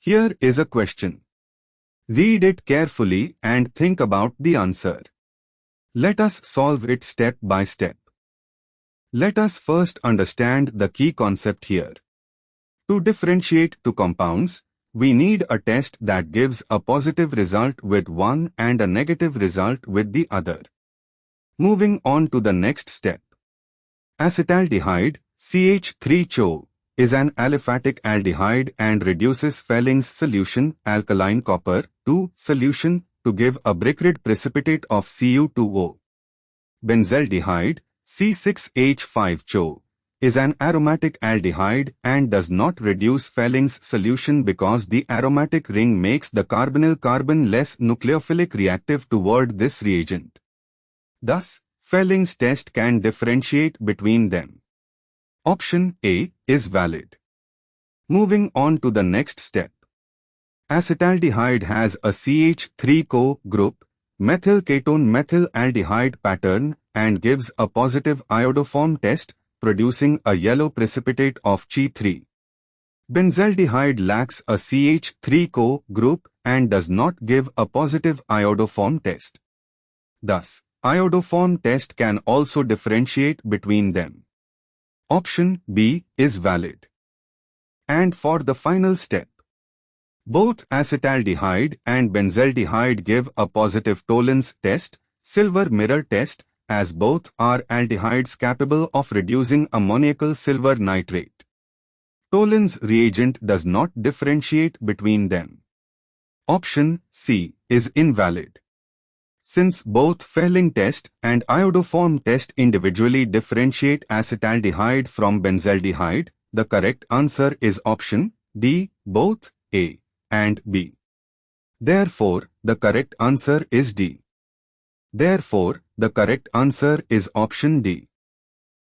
Here is a question. Read it carefully and think about the answer. Let us solve it step by step. Let us first understand the key concept here. To differentiate two compounds, we need a test that gives a positive result with one and a negative result with the other. Moving on to the next step. Acetaldehyde, CH3ChO, is an aliphatic aldehyde and reduces Felling's solution, alkaline copper, to solution to give a brick-red precipitate of Cu2O. Benzaldehyde, C6H5ChO, is an aromatic aldehyde and does not reduce Felling's solution because the aromatic ring makes the carbonyl carbon less nucleophilic reactive toward this reagent. Thus, Felling's test can differentiate between them. Option A is valid. Moving on to the next step. Acetaldehyde has a CH3CO group, methyl ketone methyl aldehyde pattern and gives a positive iodoform test, producing a yellow precipitate of Chi3. Benzaldehyde lacks a CH3CO group and does not give a positive iodoform test. Thus, iodoform test can also differentiate between them. Option B is valid. And for the final step, both acetaldehyde and benzaldehyde give a positive Tollens test, silver mirror test, as both are aldehydes capable of reducing ammoniacal silver nitrate. Tollens reagent does not differentiate between them. Option C is invalid. Since both Felling test and iodoform test individually differentiate acetaldehyde from benzaldehyde, the correct answer is option D, both A and B. Therefore, the correct answer is D. Therefore, the correct answer is option D.